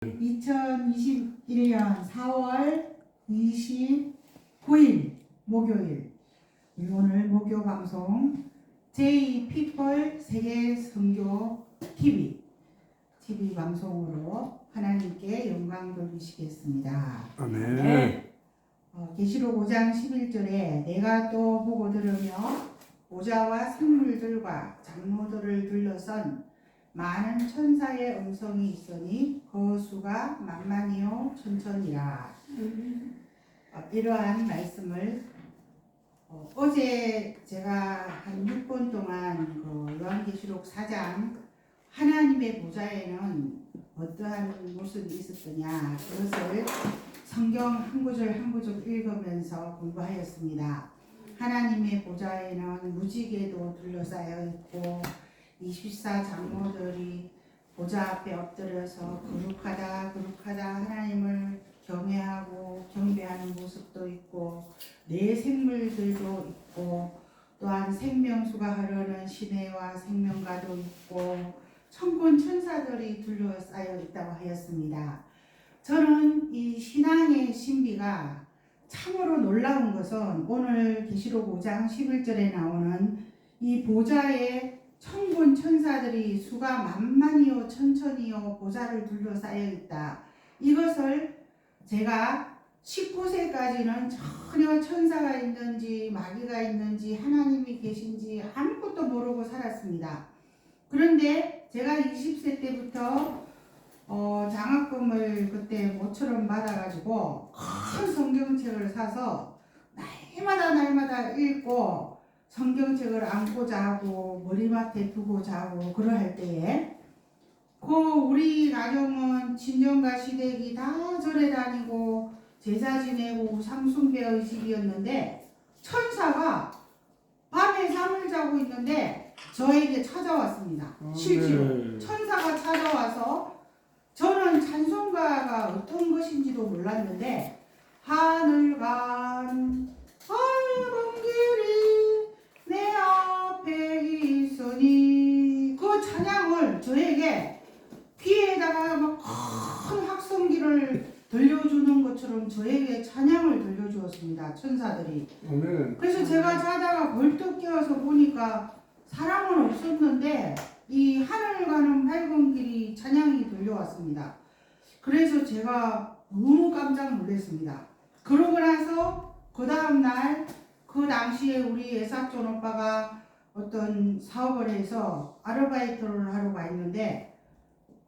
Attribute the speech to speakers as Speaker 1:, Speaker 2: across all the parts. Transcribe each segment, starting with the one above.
Speaker 1: 2021년 4월 29일 목요일, 오늘 목요 방송 J-People 세계 선교 TV 방송으로 하나님께 영광 돌리시겠습니다.
Speaker 2: 아멘.
Speaker 1: 계시록 5장 11절에 내가 또 보고 들으며 보좌와 생물들과 장로들을 둘러선 많은 천사의 음성이 있으니 그 수가 만만이요 천천이라. 이러한 말씀을 어제 제가 한 6번 동안 요한계시록 4장 하나님의 보좌에는 어떠한 모습이 있었더냐, 그것을 성경 한 구절 한 구절 읽으면서 공부하였습니다. 하나님의 보좌에는 무지개도 둘러싸여 있고 24 장로들이 보좌 앞에 엎드려서 거룩하다 하나님을 경외하고 경배하는 모습도 있고, 내 생물들도 있고, 또한 생명수가 흐르는 시내와 생명가도 있고 천군 천사들이 둘러싸여 있다고 하였습니다. 저는 이 신앙의 신비가 참으로 놀라운 것은 오늘 계시록 5장 11절에 나오는 이 보좌에 천군 천사들이 수가 만만이요 천천이요 보좌를 둘러싸여 있다. 이것을 제가 19세까지는 전혀 천사가 있는지 마귀가 있는지 하나님이 계신지 아무것도 모르고 살았습니다. 그런데 제가 20세 때부터 장학금을 그때 모처럼 받아가지고 큰 성경책을 사서 날마다 읽고 성경책을 안고 자고 머리맡에 두고 자고 그러할 때에 우리 가정은 친정과 시댁이 다 절에 다니고 제사 지내고 우상숭배의 집이었는데 천사가 밤에 잠을 자고 있는데 저에게 찾아왔습니다. 실제로 천사가 찾아와서 저는 찬송가가 어떤 것인지도 몰랐는데 하늘 간 밝은 길이 내 앞에 있으니 그 찬양을 저에게 귀에다가 막 큰 확성기를 들려주는 것처럼 저에게 찬양을 들려주었습니다. 천사들이. 그래서 제가 자다가 벌떡 깨어서 보니까 사람은 없었는데 이 하늘 가는 밝은 길이 찬양이 들려왔습니다. 그래서 제가 너무 깜짝 놀랐습니다. 그러고 나서 그 다음날 그 당시에 우리 애사촌 오빠가 어떤 사업을 해서 아르바이트를 하러 가 있는데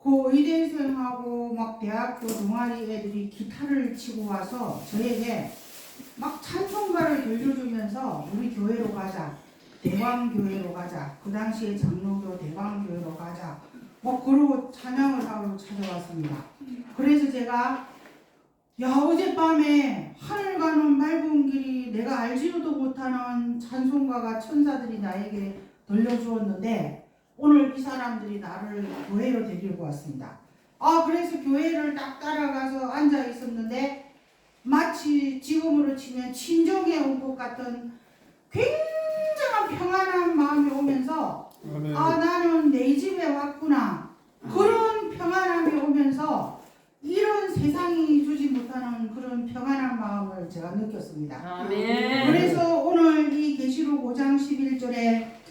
Speaker 1: 그 의대생하고 막 대학교 동아리 애들이 기타를 치고 와서 저에게 막 찬송가를 들려주면서 우리 교회로 가자, 대광교회로 가자, 그 당시에 장로교 대광교회로 가자 그러고 찬양을 하러 찾아왔습니다. 그래서 제가 어젯밤에 하늘 가는 맑은 길이 내가 알지도 못하는 찬송가가 천사들이 나에게 들려주었는데 오늘 이 사람들이 나를 교회로 데리고 왔습니다. 그래서 교회를 딱 따라가서 앉아 있었는데 마치 지금으로 치면 친정에 온 것 같은 굉장한 평안한 마음이 오면서 나는 내 집에 왔구나, 그런 평안함이 오면서 이런 세상이 주지 못하는 그런 평안한 마음을 제가 느꼈습니다.
Speaker 2: 아멘.
Speaker 1: 그래서 오늘 이 계시록 5장 11절에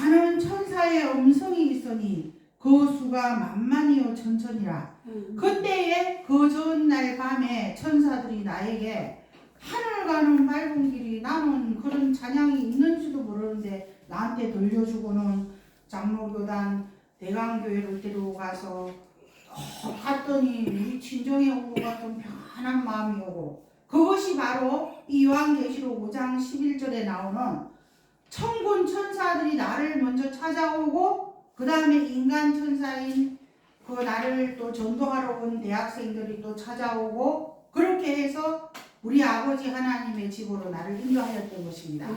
Speaker 1: 많은 천사의 음성이 있으니 그 수가 만만이요 천천이라. 그때에 그 전날 밤에 천사들이 나에게 하늘 가는 맑은 길이, 나는 그런 찬양이 있는지도 모르는데 나한테 들려주고는 장로교단 대강교회를 데리고 가서 갔더니 우리 친정에 온 것 같은 편안한 마음이 오고, 그것이 바로 이 요한계시록 5장 11절에 나오는 천군 천사들이 나를 먼저 찾아오고 그 다음에 인간 천사인 나를 또 전도하러 온 대학생들이 또 찾아오고, 그렇게 해서 우리 아버지 하나님의 집으로 나를 인도하였던 것입니다.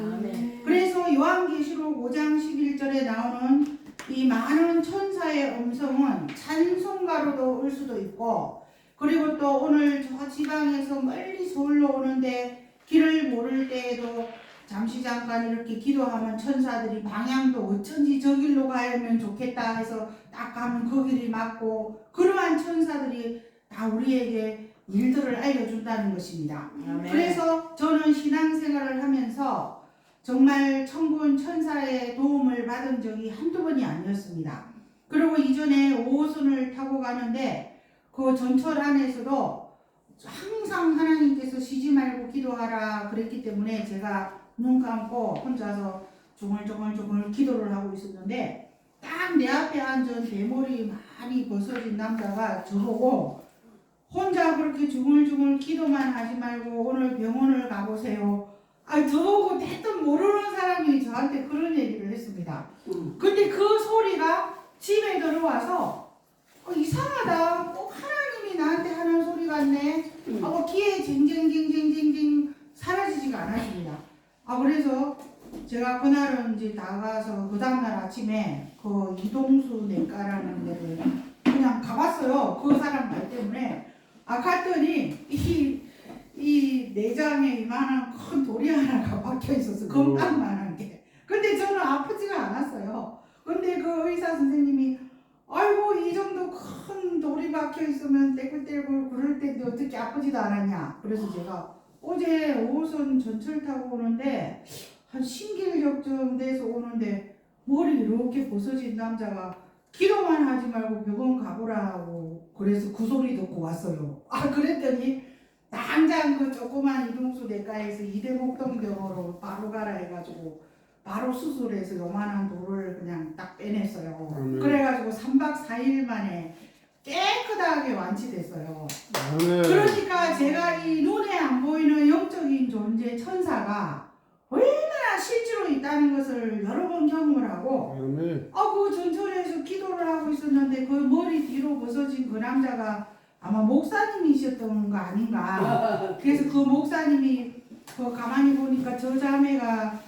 Speaker 1: 그래서 요한계시록 5장 11절에 나오는 이 많은 천사의 음성은 찬송가로도 올 수도 있고, 그리고 또 오늘 저 지방에서 멀리 서울로 오는데 길을 모를 때에도 잠시 잠깐 이렇게 기도하면 천사들이 방향도 어쩐지 저 길로 가면 좋겠다 해서 딱 가면 그 길이 맞고, 그러한 천사들이 다 우리에게 일들을 알려준다는 것입니다.
Speaker 2: 아멘.
Speaker 1: 그래서 저는 신앙생활을 하면서 정말 천군 천사의 도움을 받은 적이 한두 번이 아니었습니다. 그리고 이전에 5호선을 타고 가는데 그 전철 안에서도 항상 하나님께서 쉬지 말고 기도하라 그랬기 때문에 제가 눈 감고 혼자서 조글조글 기도를 하고 있었는데 딱 내 앞에 앉은 대머리 많이 벗어진 남자가 저보고 혼자 그렇게 중얼중얼 기도만 하지 말고 오늘 병원을 가보세요. 저보고 대뜸 모르는 사람이 저한테 그런 얘기를 했습니다. 근데 그 소리가 집에 들어와서 이상하다. 꼭 하나님이 나한테 하는 소리 같네. 하고 귀에 징징징징징징 사라지지가 않았습니다. 그래서 제가 그날은 이제 나가서 그 다음날 아침에 그 이동수 내과라는 데를 그냥 가봤어요. 그 사람 말 때문에. 갔더니 이 내장에 이만한 큰 돌이 하나가 박혀 있었어. 금방만한 게. 근데 저는 아프지가 않았어요. 근데 그 의사 선생님이 아이고 이 정도 큰 돌이 박혀 있으면 떼굴떼굴 그럴 텐데 어떻게 아프지도 않았냐. 그래서 제가 어제 5호선 전철 타고 오는데 한 신길역쯤 돼서 오는데 머리 이렇게 벗어진 남자가 기도만 하지 말고 병원 가보라고 그래서 그 소리 듣고 왔어요. 그랬더니 당장 그 조그만 이동수 내과에서 이대목동병원으로 바로 가라 해가지고 바로 수술해서 요만한 돌을 그냥 딱 빼냈어요. 그래가지고 3박 4일 만에 깨끗하게 완치됐어요. 그러니까 제가 이 눈에 안 보이는 영적인 존재 천사가 얼마나 실제로 있다는 것을 여러 번 경험을 하고 그 전철에서 기도를 하고 있었는데 그 머리 뒤로 벗어진 그 남자가 아마 목사님이셨던 거 아닌가. 그래서 그 목사님이 가만히 보니까 저 자매가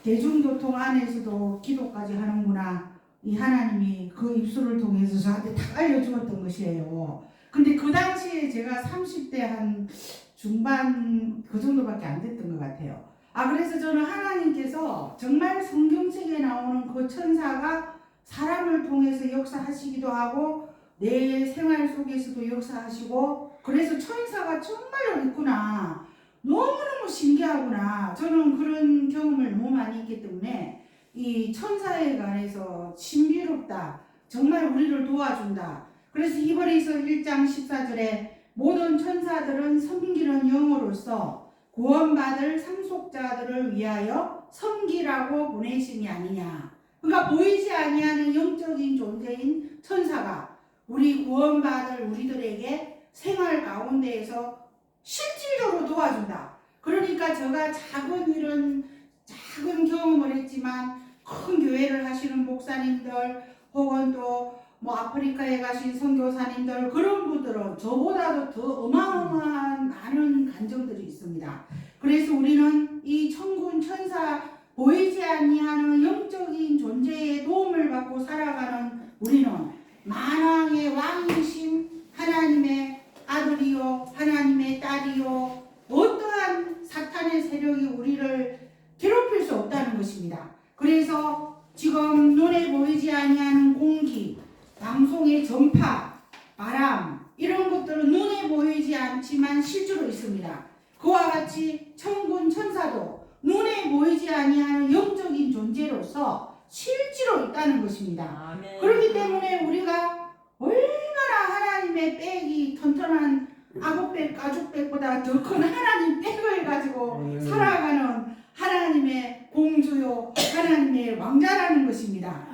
Speaker 1: 대중교통 안에서도 기도까지 하는구나. 이 하나님이 그 입술을 통해서 저한테 다 알려주었던 것이에요. 근데 그 당시에 제가 30대 한 중반 그 정도밖에 안 됐던 것 같아요. 그래서 저는 하나님께서 정말 성경책에 나오는 그 천사가 사람을 통해서 역사하시기도 하고 내 생활 속에서도 역사하시고 그래서 천사가 정말로 있구나. 너무너무 신기하구나. 저는 그런 경험을 너무 많이 했기 때문에 이 천사에 관해서 신비롭다. 정말 우리를 도와준다. 그래서 히브리서 1장 14절에 모든 천사들은 섬기는 영으로서 구원받을 상속자들을 위하여 섬기라고 보내심이 아니냐. 그러니까 보이지 아니하는 영적인 존재인 천사가 우리 구원받을 우리들에게 생활 가운데에서 실질적으로 도와준다. 그러니까 제가 작은 경험을 했지만 큰 교회를 하시는 목사님들 혹은 또 아프리카에 가신 선교사님들 그런 분들은 저보다도 더 어마어마한 많은 간증들이 있습니다. 그래서 우리는 이 천군 천사 보이지 아니하는 영적인 존재의 도움을 받고 살아가는 우리는 만왕의 왕이신 하나님의 아들이요 하나님의 딸이요 어떠한 사탄의 세력이 우리를 괴롭힐 수 없다는 것입니다. 그래서 지금 눈에 보이지 아니하는 공기, 방송의 전파, 바람 이런 것들은 눈에 보이지 않지만 실제로 있습니다. 그와 같이 천군 천사도 눈에 보이지 아니하는 영적인 존재로서 실제로 있다는 것입니다.
Speaker 2: 아멘.
Speaker 1: 그렇기 때문에 우리가 얼마나 하나님의 백이 튼튼한 아구백, 가죽백보다 더 큰 하나님 백을 가지고 살아가는 하나님의 공주요 하나님의 왕자라는 것입니다.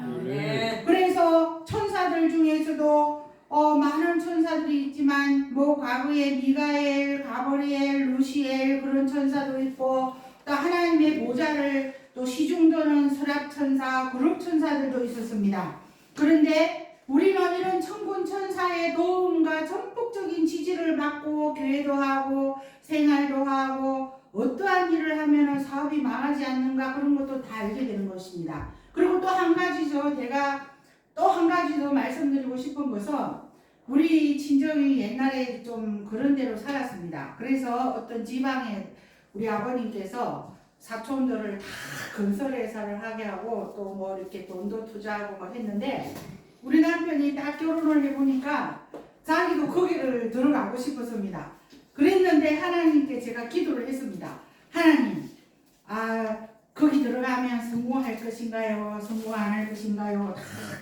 Speaker 1: 그래서 천사들 중에서도 많은 천사들이 있지만 과거에 미가엘, 가브리엘, 루시엘 그런 천사도 있고 또 하나님의 모자를 또 시중도는 서랍천사, 그룹천사들도 있었습니다. 그런데 우리는 이런 천군 천사의 도움과 전폭적인 지지를 받고 교회도 하고 생활도 하고 어떠한 일을 하면 사업이 망하지 않는가 그런 것도 다 알게 되는 것입니다. 그리고 또 한 가지죠. 제가 또 한 가지 더 말씀드리고 싶은 것은 우리 친정이 옛날에 좀 그런 데로 살았습니다. 그래서 어떤 지방에 우리 아버님께서 사촌들을 다 건설회사를 하게 하고 또 이렇게 돈도 투자하고 했는데 우리 남편이 딱 결혼을 해보니까 자기도 거기를 들어가고 싶었습니다. 그랬는데 하나님께 제가 기도를 했습니다. 하나님, 거기 들어가면 성공할 것인가요? 성공 안 할 것인가요?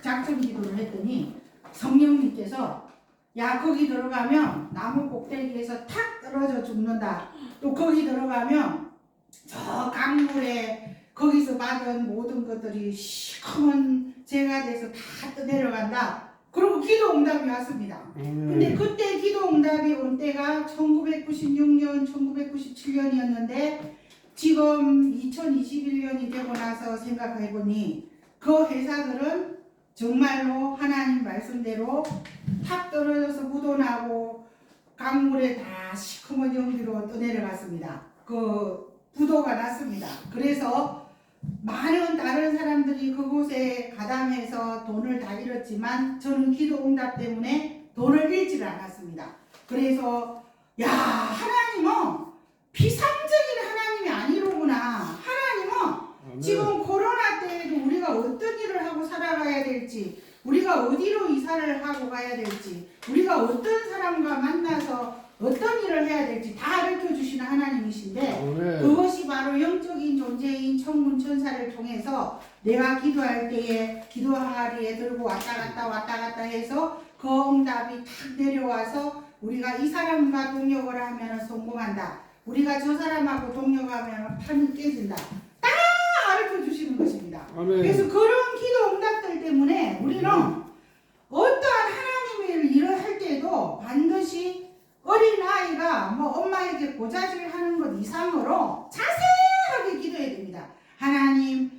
Speaker 1: 작전 기도를 했더니 성령님께서 야, 거기 들어가면 나무 꼭대기에서 탁 떨어져 죽는다. 또 거기 들어가면 저 강물에 거기서 받은 모든 것들이 시커먼 재가 돼서 다 떠내려간다. 그리고 기도 응답이 왔습니다. 근데 그때 기도 응답이 온 때가 1996년, 1997년이었는데 지금 2021년이 되고 나서 생각해보니 그 회사들은 정말로 하나님 말씀대로 탁 떨어져서 묻어나고 강물에 다 시커먼 연기로 떠내려갔습니다. 그 부도가 났습니다. 그래서 많은 다른 사람들이 그곳에 가담해서 돈을 다 잃었지만 저는 기도 응답 때문에 돈을 잃지를 않았습니다. 그래서 야, 하나님은 비상적인 하나님이 아니로구나. 하나님은 지금 코로나 때에도 우리가 어떤 일을 하고 살아가야 될지, 우리가 어디로 이사를 하고 가야 될지, 우리가 어떤 사람과 만나서 어떤 일을 해야 될지 다 가르쳐주시는 하나님이신데 그것이 바로 영적인 존재인 천군천사를 통해서 내가 기도할 때에 기도 항아리에 들고 왔다 갔다 해서 그 응답이 탁 내려와서 우리가 이 사람과 동력을 하면 성공한다. 우리가 저 사람하고 동력하면 판이 깨진다. 다 가르쳐주시는 것입니다. 그래서 그런 기도 응답들 때문에 우리는 어떠한 하나님의 일을 할 때도 반드시 어린아이가 뭐 엄마에게 고자질 하는 것 이상으로 자세하게 기도해야 됩니다. 하나님,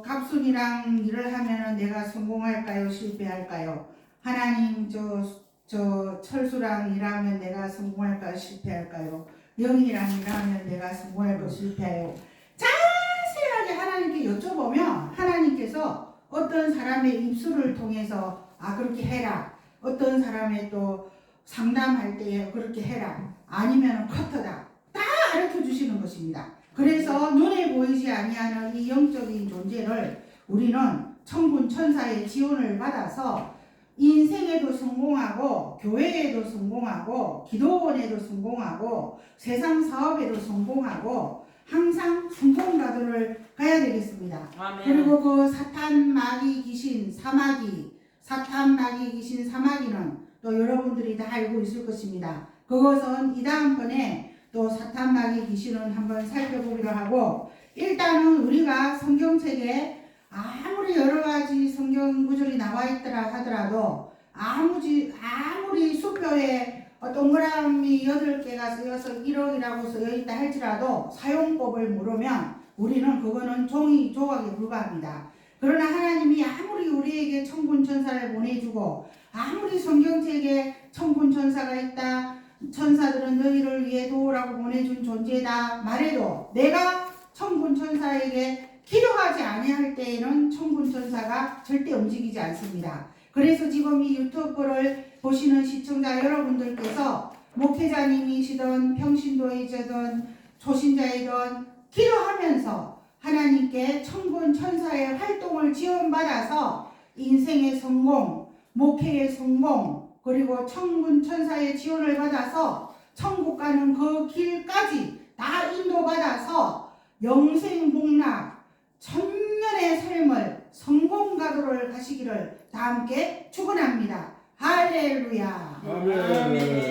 Speaker 1: 갑순이랑 일을 하면은 내가 성공할까요? 실패할까요? 하나님, 저 철수랑 일하면 내가 성공할까요? 실패할까요? 영이랑 일하면 내가 성공할까요? 실패해요? 자세하게 하나님께 여쭤보면 하나님께서 어떤 사람의 입술을 통해서 그렇게 해라. 어떤 사람의 또 상담할 때 그렇게 해라. 아니면 커터다. 다 가르쳐 주시는 것입니다. 그래서 눈에 보이지 아니하는 이 영적인 존재를 우리는 천군 천사의 지원을 받아서 인생에도 성공하고 교회에도 성공하고 기도원에도 성공하고 세상 사업에도 성공하고 항상 성공가도를 가야 되겠습니다. 아멘. 그리고 그 사탄 마귀 귀신 사마귀 사마귀는 또 여러분들이 다 알고 있을 것입니다. 그것은 이 다음번에 또 사탄 마귀 귀신은 한번 살펴보기로 하고 일단은 우리가 성경책에 아무리 여러 가지 성경 구절이 나와 있더라 하더라도 아무리 수표에 동그라미 8개가 쓰여서 1억이라고 쓰여 있다 할지라도 사용법을 모르면 우리는 그거는 종이 조각에 불과합니다. 그러나 하나님이 아무리 우리에게 천군천사를 보내주고 아무리 성경책에 천군천사가 있다, 천사들은 너희를 위해 도우라고 보내준 존재다 말해도 내가 천군천사에게 기도하지 아니할 때에는 천군천사가 절대 움직이지 않습니다. 그래서 지금 이 유튜브를 보시는 시청자 여러분들께서 목회자님이시든 평신도이든 초신자이든 기도하면서 하나님께 천군천사의 활동을 지원받아서 인생의 성공, 목회의 성공, 그리고 천군천사의 지원을 받아서 천국 가는 그 길까지 다 인도받아서 영생복락, 천년의 삶을 성공가도를 가시기를 다 함께 축원합니다. 할렐루야.
Speaker 2: 아멘.